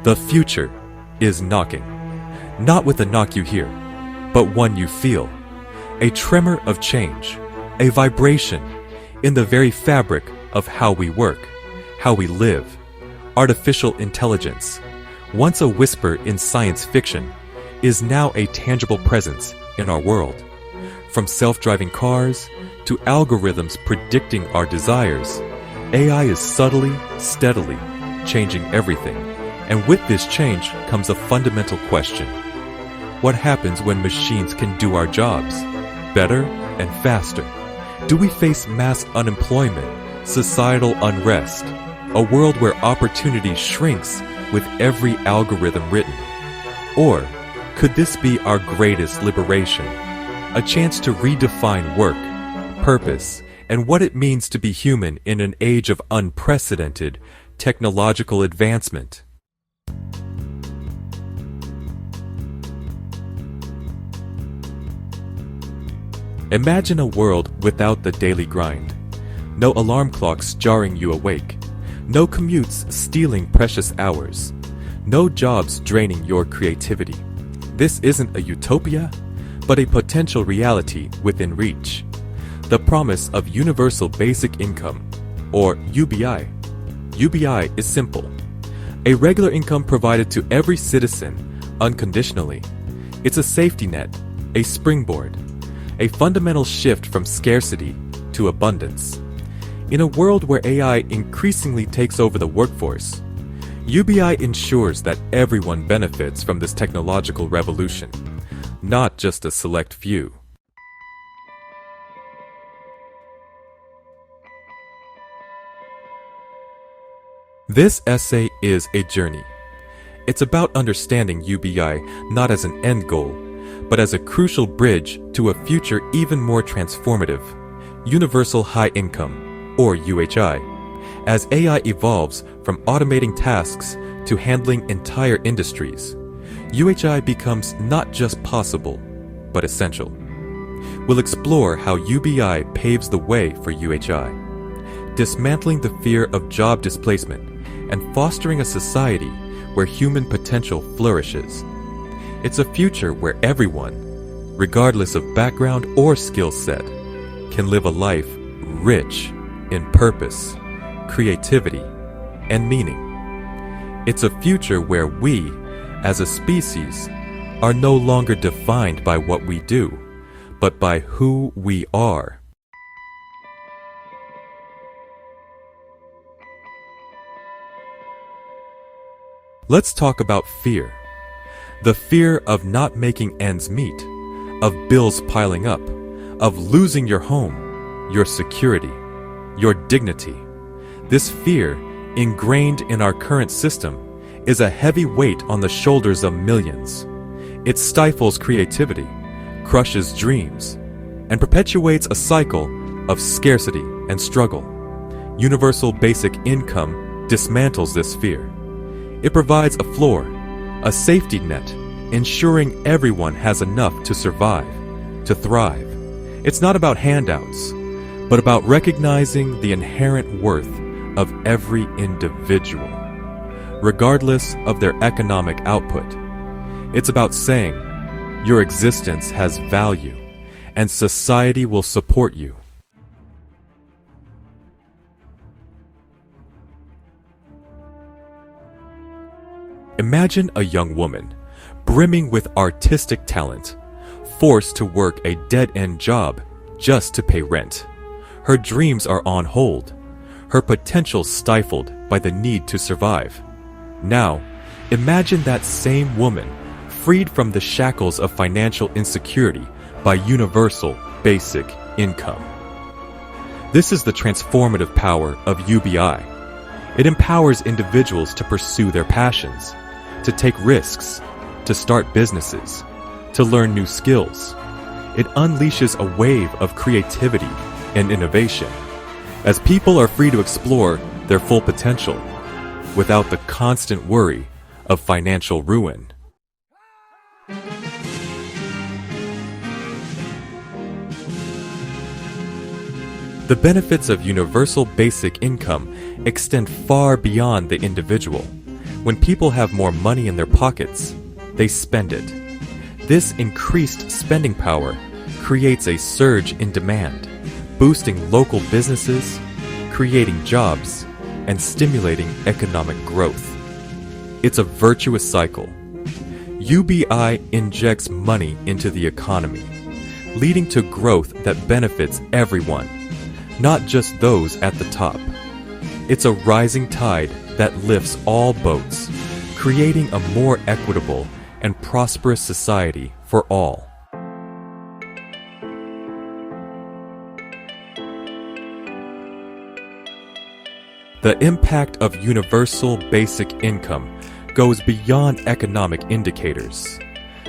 The future is knocking. Not with a knock you hear, but one you feel. A tremor of change, a vibration in the very fabric of how we work, how we live. Artificial intelligence, once a whisper in science fiction, is now a tangible presence in our world. From self-driving cars to algorithms predicting our desires, AI is subtly, steadily changing everything. And with this change comes a fundamental question. What happens when machines can do our jobs better and faster? Do we face mass unemployment, societal unrest, a world where opportunity shrinks with every algorithm written? Or could this be our greatest liberation? A chance to redefine work, purpose, and what it means to be human in an age of unprecedented technological advancement. Imagine a world without the daily grind. No alarm clocks jarring you awake. No commutes stealing precious hours. No jobs draining your creativity. This isn't a utopia, but a potential reality within reach. The promise of Universal Basic Income, or UBI. UBI is simple. A regular income provided to every citizen, unconditionally. It's a safety net, a springboard, a fundamental shift from scarcity to abundance. In a world where AI increasingly takes over the workforce, UBI ensures that everyone benefits from this technological revolution, not just a select few. This essay is a journey. It's about understanding UBI not as an end goal, but as a crucial bridge to a future even more transformative, Universal High Income, or UHI. As AI evolves from automating tasks to handling entire industries, UHI becomes not just possible, but essential. We'll explore how UBI paves the way for UHI, dismantling the fear of job displacement and fostering a society where human potential flourishes. It's a future where everyone, regardless of background or skill set, can live a life rich in purpose, creativity, and meaning. It's a future where we, as a species, are no longer defined by what we do, but by who we are. Let's talk about fear. The fear of not making ends meet, of bills piling up, of losing your home, your security, your dignity. This fear, ingrained in our current system, is a heavy weight on the shoulders of millions. It stifles creativity, crushes dreams, and perpetuates a cycle of scarcity and struggle. Universal Basic Income dismantles this fear. It provides a floor, a safety net, ensuring everyone has enough to survive, to thrive. It's not about handouts, but about recognizing the inherent worth of every individual, regardless of their economic output. It's about saying, your existence has value, and society will support you. Imagine a young woman, brimming with artistic talent, forced to work a dead-end job just to pay rent. Her dreams are on hold, her potential stifled by the need to survive. Now, imagine that same woman freed from the shackles of financial insecurity by Universal Basic Income. This is the transformative power of UBI. It empowers individuals to pursue their passions, to take risks, to start businesses, to learn new skills. It unleashes a wave of creativity and innovation, as people are free to explore their full potential without the constant worry of financial ruin. The benefits of Universal Basic Income extend far beyond the individual. When people have more money in their pockets, they spend it. This increased spending power creates a surge in demand, boosting local businesses, creating jobs, and stimulating economic growth. It's a virtuous cycle. UBI injects money into the economy, leading to growth that benefits everyone, not just those at the top. It's a rising tide that lifts all boats, creating a more equitable and prosperous society for all. The impact of universal basic income goes beyond economic indicators.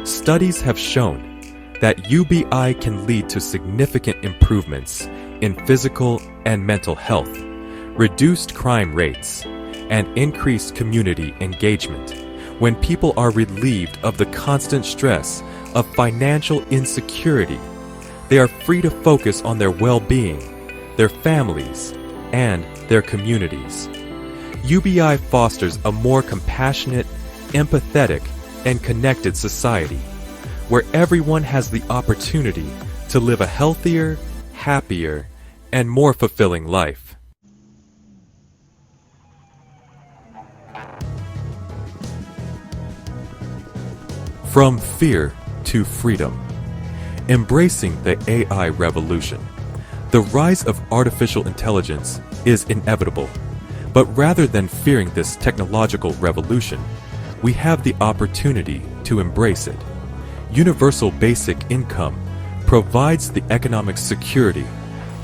Studies have shown that UBI can lead to significant improvements in physical and mental health, reduced crime rates, and increased community engagement when people are relieved of the constant stress of financial insecurity. They are free to focus on their well-being, their families, and their communities. UBI fosters a more compassionate, empathetic, and connected society, where everyone has the opportunity to live a healthier, happier, and more fulfilling life. From fear to freedom. Embracing the AI revolution. The rise of artificial intelligence is inevitable, but rather than fearing this technological revolution, we have the opportunity to embrace it. Universal basic income provides the economic security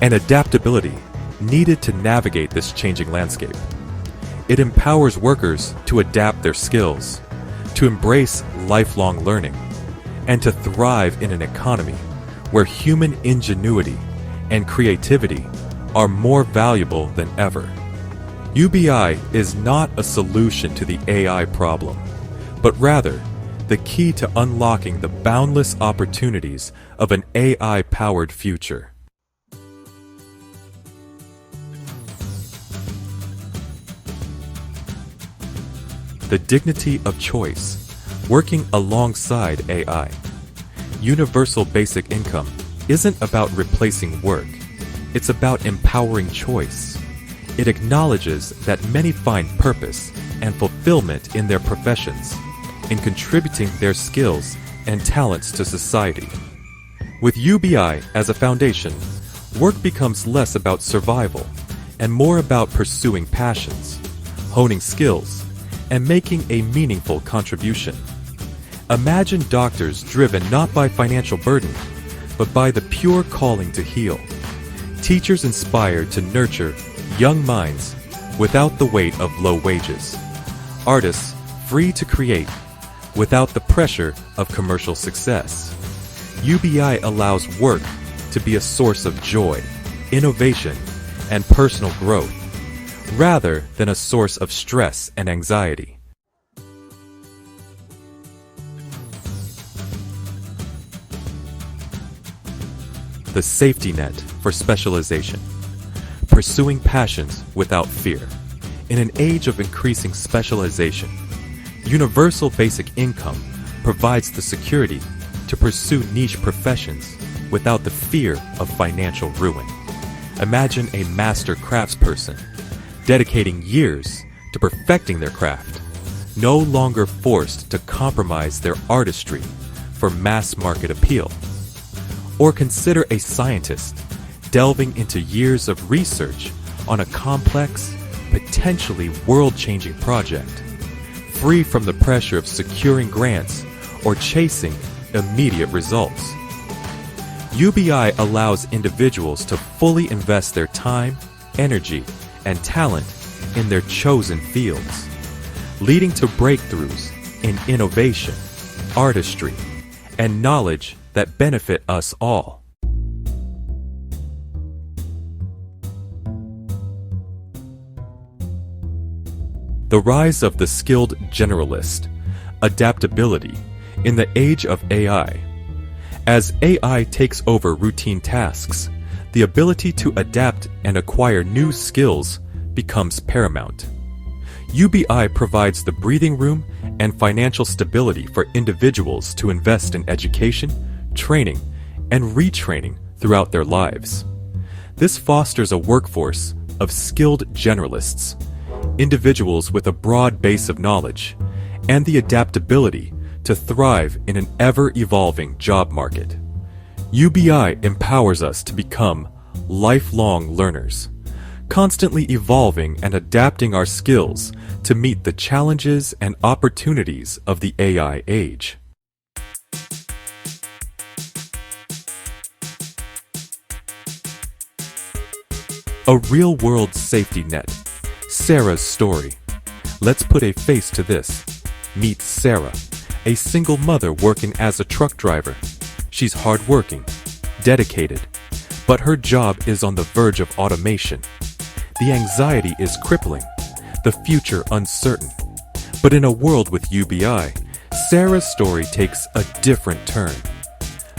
and adaptability needed to navigate this changing landscape. It empowers workers to adapt their skills, to embrace lifelong learning, and to thrive in an economy where human ingenuity and creativity are more valuable than ever. UBI is not a solution to the AI problem, but rather the key to unlocking the boundless opportunities of an AI-powered future. The dignity of choice, working alongside AI. Universal basic income isn't about replacing work. It's about empowering choice. It acknowledges that many find purpose and fulfillment in their professions, in contributing their skills and talents to society. With UBI as a foundation, work becomes less about survival and more about pursuing passions, honing skills, and making a meaningful contribution. Imagine doctors driven not by financial burden, but by the pure calling to heal. Teachers inspired to nurture young minds without the weight of low wages. Artists free to create without the pressure of commercial success. UBI allows work to be a source of joy, innovation, and personal growth, rather than a source of stress and anxiety. The safety net for specialization. Pursuing passions without fear. In an age of increasing specialization, universal basic income provides the security to pursue niche professions without the fear of financial ruin. Imagine a master craftsperson dedicating years to perfecting their craft, no longer forced to compromise their artistry for mass market appeal. Or consider a scientist delving into years of research on a complex, potentially world-changing project, free from the pressure of securing grants or chasing immediate results. UBI allows individuals to fully invest their time, energy, and talent in their chosen fields, leading to breakthroughs in innovation, artistry, and knowledge that benefit us all. The rise of the skilled generalist, adaptability in the age of AI. As AI takes over routine tasks, the ability to adapt and acquire new skills becomes paramount. UBI provides the breathing room and financial stability for individuals to invest in education, training, and retraining throughout their lives. This fosters a workforce of skilled generalists, individuals with a broad base of knowledge, and the adaptability to thrive in an ever-evolving job market. UBI empowers us to become lifelong learners, constantly evolving and adapting our skills to meet the challenges and opportunities of the AI age. A real-world safety net. Sarah's story. Let's put a face to this. Meet Sarah, a single mother working as a truck driver. She's hardworking, dedicated, but her job is on the verge of automation. The anxiety is crippling, the future uncertain. But in a world with UBI, Sarah's story takes a different turn.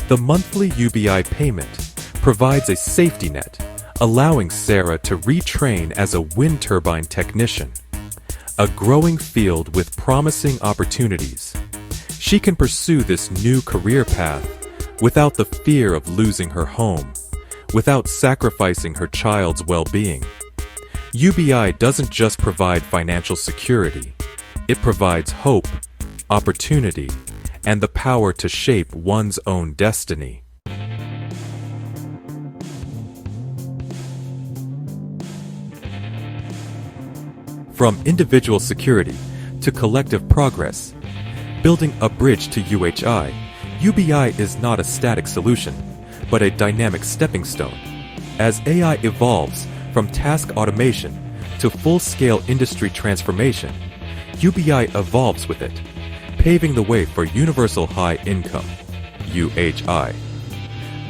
The monthly UBI payment provides a safety net, allowing Sarah to retrain as a wind turbine technician. A growing field with promising opportunities. She can pursue this new career path without the fear of losing her home, without sacrificing her child's well-being. UBI doesn't just provide financial security, it provides hope, opportunity, and the power to shape one's own destiny. From individual security to collective progress, building a bridge to UHI, UBI is not a static solution, but a dynamic stepping stone. As AI evolves from task automation to full-scale industry transformation, UBI evolves with it, paving the way for universal high income, UHI.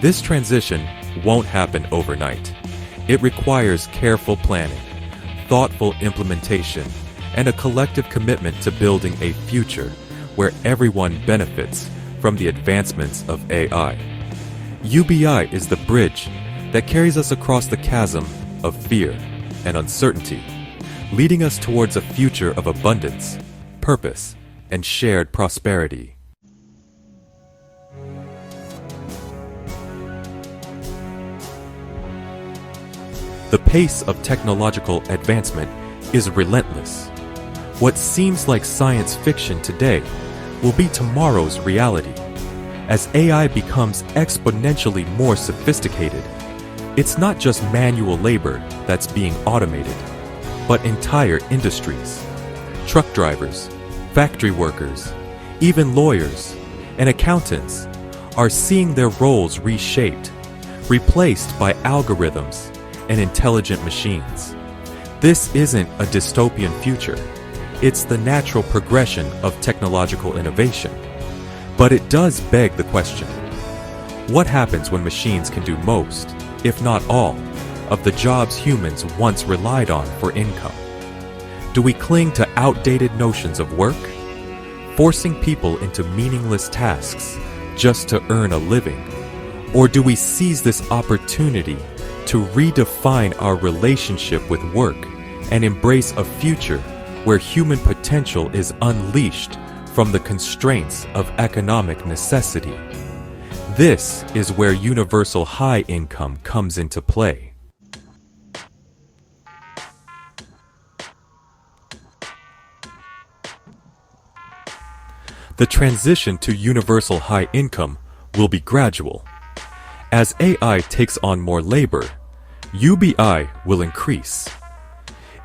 This transition won't happen overnight. It requires careful planning, thoughtful implementation, and a collective commitment to building a future where everyone benefits from the advancements of AI. UBI is the bridge that carries us across the chasm of fear and uncertainty, leading us towards a future of abundance, purpose, and shared prosperity. The pace of technological advancement is relentless. What seems like science fiction today will be tomorrow's reality. As AI becomes exponentially more sophisticated, it's not just manual labor that's being automated, but entire industries. Truck drivers, factory workers, even lawyers and accountants are seeing their roles reshaped, replaced by algorithms and intelligent machines. This isn't a dystopian future. It's the natural progression of technological innovation. But it does beg the question, what happens when machines can do most, if not all, of the jobs humans once relied on for income? Do we cling to outdated notions of work, forcing people into meaningless tasks just to earn a living? Or do we seize this opportunity to redefine our relationship with work and embrace a future where human potential is unleashed from the constraints of economic necessity? This is where universal high income comes into play. The transition to universal high income will be gradual. As AI takes on more labor, UBI will increase.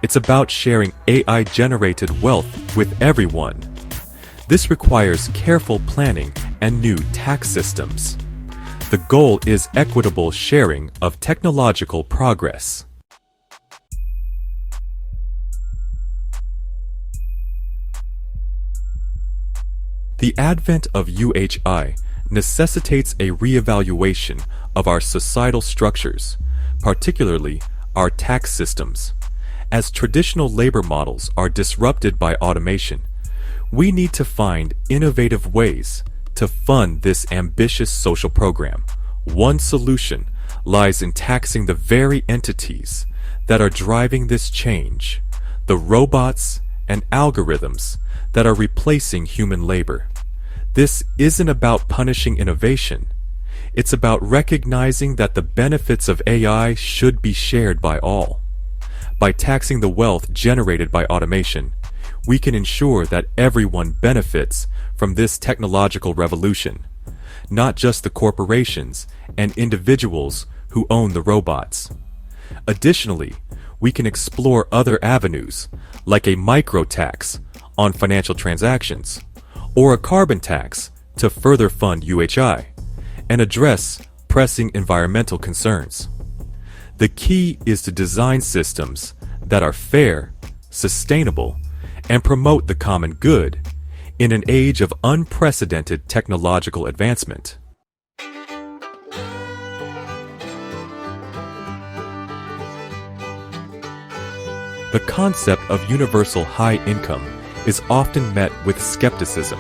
It's about sharing AI-generated wealth with everyone. This requires careful planning and new tax systems. The goal is equitable sharing of technological progress. The advent of UHI necessitates a reevaluation of our societal structures, particularly our tax systems. As traditional labor models are disrupted by automation, we need to find innovative ways to fund this ambitious social program. One solution lies in taxing the very entities that are driving this change: the robots and algorithms that are replacing human labor. This isn't about punishing innovation. It's about recognizing that the benefits of AI should be shared by all. By taxing the wealth generated by automation, we can ensure that everyone benefits from this technological revolution, not just the corporations and individuals who own the robots. Additionally, we can explore other avenues, like a micro-tax on financial transactions, or a carbon tax to further fund UHI, and address pressing environmental concerns. The key is to design systems that are fair, sustainable, and promote the common good in an age of unprecedented technological advancement. The concept of universal high income is often met with skepticism.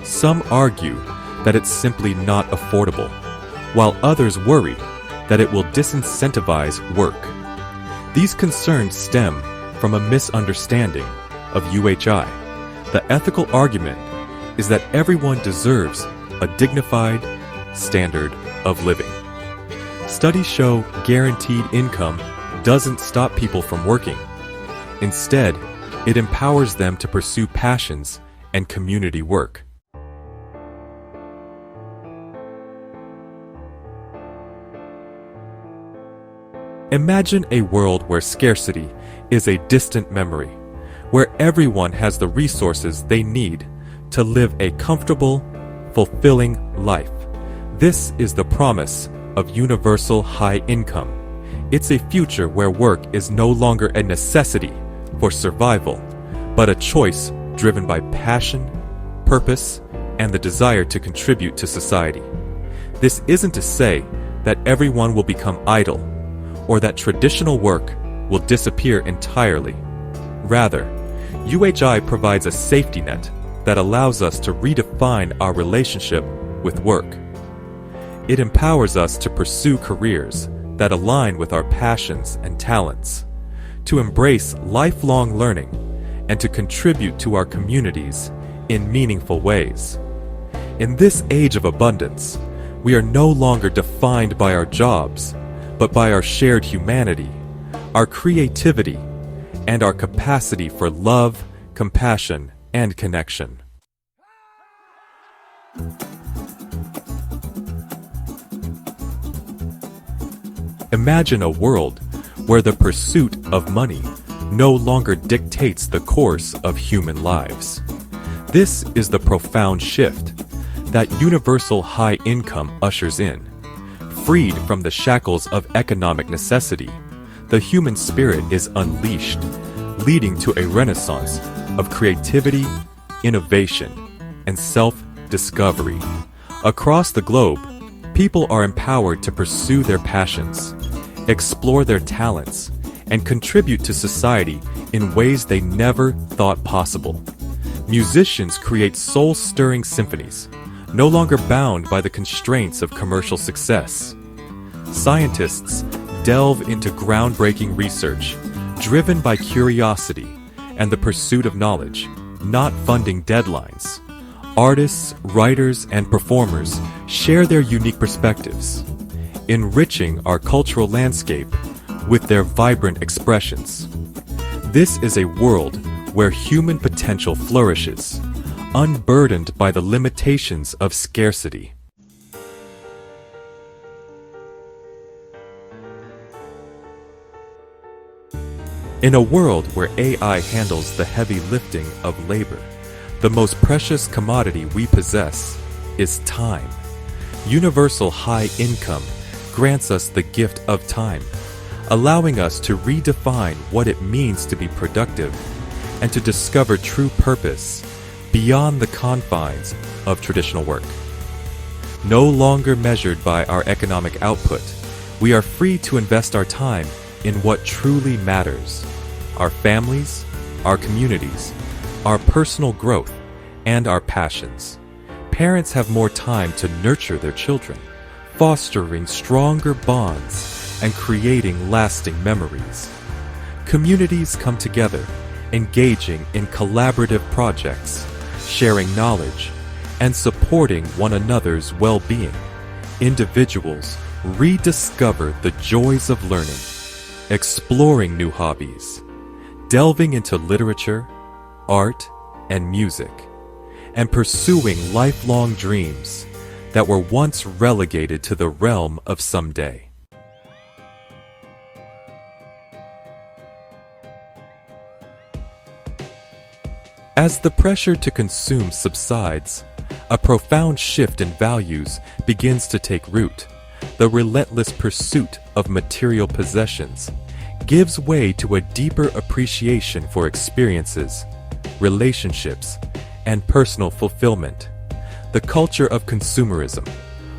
Some argue that it's simply not affordable, while others worry that it will disincentivize work. These concerns stem from a misunderstanding of UHI. The ethical argument is that everyone deserves a dignified standard of living. Studies show guaranteed income doesn't stop people from working. Instead, it empowers them to pursue passions and community work. Imagine a world where scarcity is a distant memory, where everyone has the resources they need to live a comfortable, fulfilling life. This is the promise of universal high income. It's a future where work is no longer a necessity for survival, but a choice driven by passion, purpose, and the desire to contribute to society. This isn't to say that everyone will become idle, or that traditional work will disappear entirely. Rather, UHI provides a safety net that allows us to redefine our relationship with work. It empowers us to pursue careers that align with our passions and talents, to embrace lifelong learning, and to contribute to our communities in meaningful ways. In this age of abundance, we are no longer defined by our jobs, but by our shared humanity, our creativity, and our capacity for love, compassion, and connection. Imagine a world where the pursuit of money no longer dictates the course of human lives. This is the profound shift that universal high income ushers in. Freed from the shackles of economic necessity, the human spirit is unleashed, leading to a renaissance of creativity, innovation, and self-discovery. Across the globe, people are empowered to pursue their passions, explore their talents, and contribute to society in ways they never thought possible. Musicians create soul-stirring symphonies, no longer bound by the constraints of commercial success. Scientists delve into groundbreaking research, driven by curiosity and the pursuit of knowledge, not funding deadlines. Artists, writers, and performers share their unique perspectives, enriching our cultural landscape with their vibrant expressions. This is a world where human potential flourishes, unburdened by the limitations of scarcity. In a world where AI handles the heavy lifting of labor, the most precious commodity we possess is time. Universal high income grants us the gift of time, allowing us to redefine what it means to be productive and to discover true purpose beyond the confines of traditional work. No longer measured by our economic output, we are free to invest our time in what truly matters: our families, our communities, our personal growth, and our passions. Parents have more time to nurture their children, fostering stronger bonds and creating lasting memories. Communities come together, engaging in collaborative projects, sharing knowledge, and supporting one another's well-being. Individuals rediscover the joys of learning, exploring new hobbies, delving into literature, art, and music, and pursuing lifelong dreams that were once relegated to the realm of someday. As the pressure to consume subsides, a profound shift in values begins to take root. The relentless pursuit of material possessions gives way to a deeper appreciation for experiences, relationships, and personal fulfillment. The culture of consumerism,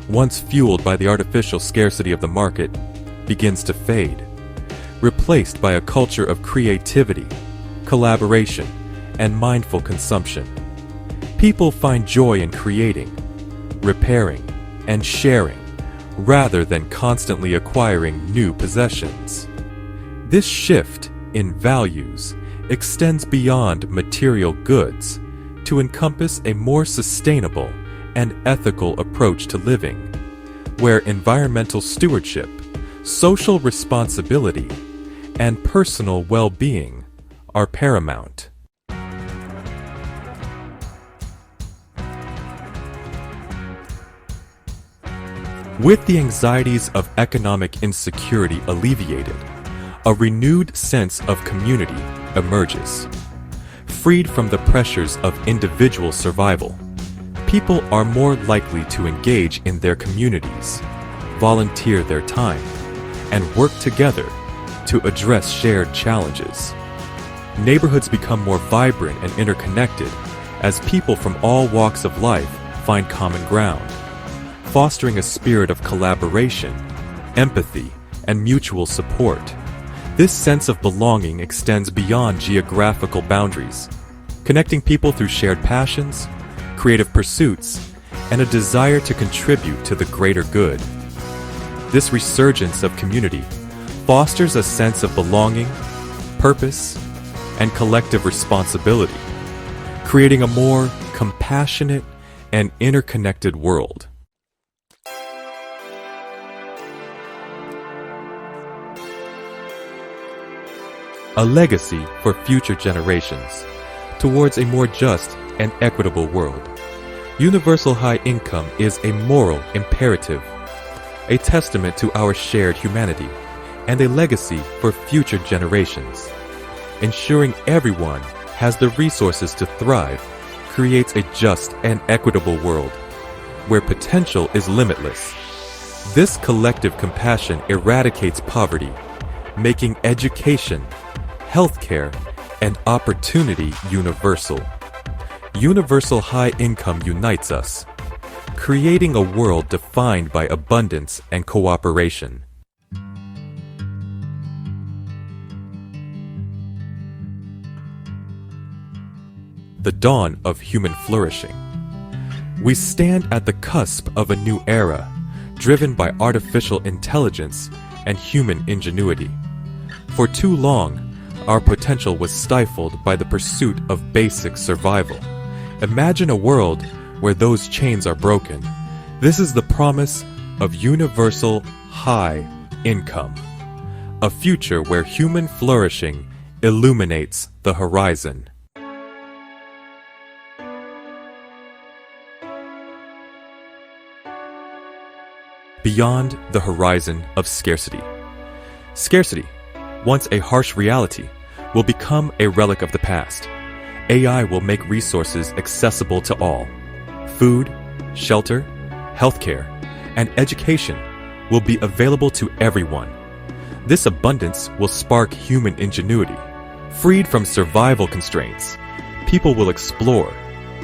once fueled by the artificial scarcity of the market, begins to fade, replaced by a culture of creativity, collaboration, and mindful consumption. People find joy in creating, repairing, and sharing, rather than constantly acquiring new possessions. This shift in values extends beyond material goods to encompass a more sustainable and ethical approach to living, where environmental stewardship, social responsibility, and personal well-being are paramount. With the anxieties of economic insecurity alleviated, a renewed sense of community emerges. Freed from the pressures of individual survival, people are more likely to engage in their communities, volunteer their time, and work together to address shared challenges. Neighborhoods become more vibrant and interconnected as people from all walks of life find common ground, fostering a spirit of collaboration, empathy, and mutual support. This sense of belonging extends beyond geographical boundaries, connecting people through shared passions, creative pursuits, and a desire to contribute to the greater good. This resurgence of community fosters a sense of belonging, purpose, and collective responsibility, creating a more compassionate and interconnected world. A legacy for future generations towards a more just and equitable world. Universal high income is a moral imperative, a testament to our shared humanity, and a legacy for future generations. Ensuring everyone has the resources to thrive creates a just and equitable world where potential is limitless. This collective compassion eradicates poverty, making education, healthcare, and opportunity universal. Universal high income unites us, creating a world defined by abundance and cooperation. The dawn of human flourishing. We stand at the cusp of a new era, driven by artificial intelligence and human ingenuity. For too long, our potential was stifled by the pursuit of basic survival. Imagine a world where those chains are broken. This is the promise of universal high income, a future where human flourishing illuminates the horizon. Beyond the horizon of scarcity. Scarcity, once a harsh reality, will become a relic of the past. AI will make resources accessible to all. Food, shelter, healthcare, and education will be available to everyone. This abundance will spark human ingenuity. Freed from survival constraints, people will explore,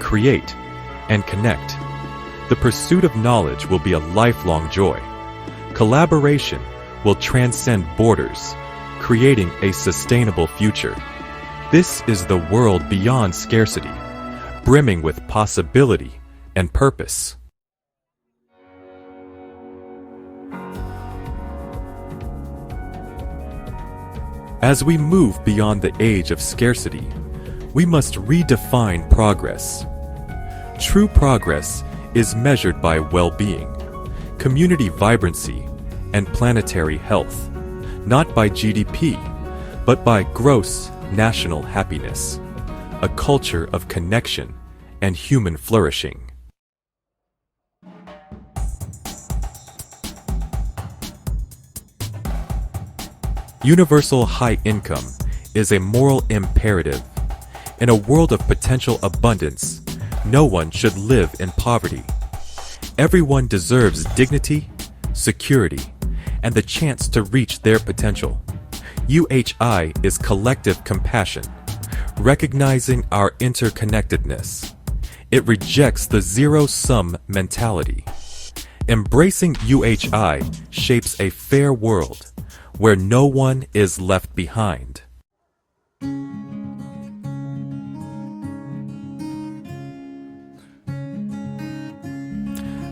create, and connect. The pursuit of knowledge will be a lifelong joy. Collaboration will transcend borders, creating a sustainable future. This is the world beyond scarcity, brimming with possibility and purpose. As we move beyond the age of scarcity, we must redefine progress. True progress is measured by well-being, community vibrancy, and planetary health, not by GDP, but by gross national happiness, a culture of connection and human flourishing. Universal high income is a moral imperative. In a world of potential abundance, no one should live in poverty. Everyone deserves dignity, security, and the chance to reach their potential. UHI is collective compassion, recognizing our interconnectedness. It rejects the zero-sum mentality. Embracing UHI shapes a fair world where no one is left behind.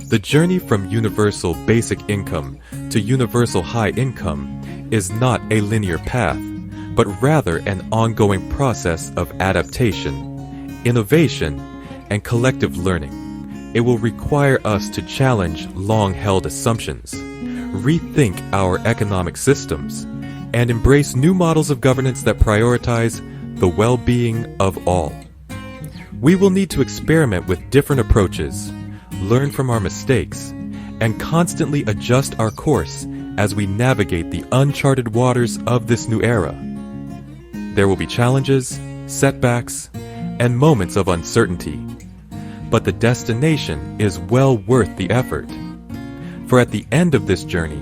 The journey from universal basic income to universal high income is not a linear path, but rather an ongoing process of adaptation, innovation, and collective learning. It will require us to challenge long-held assumptions, rethink our economic systems, and embrace new models of governance that prioritize the well-being of all. We will need to experiment with different approaches, learn from our mistakes, and constantly adjust our course as we navigate the uncharted waters of this new era. There will be challenges, setbacks, and moments of uncertainty, but the destination is well worth the effort. For at the end of this journey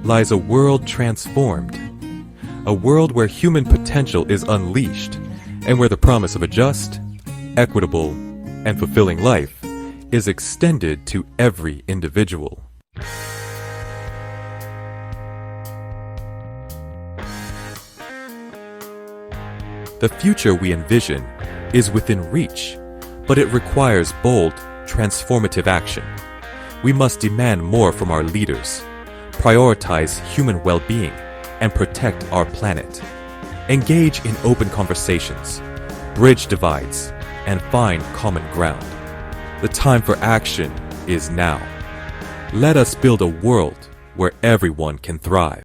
lies a world transformed, a world where human potential is unleashed, and where the promise of a just, equitable, and fulfilling life is extended to every individual. The future we envision is within reach, but it requires bold, transformative action. We must demand more from our leaders, prioritize human well-being, and protect our planet. Engage in open conversations, bridge divides, and find common ground. The time for action is now. Let us build a world where everyone can thrive.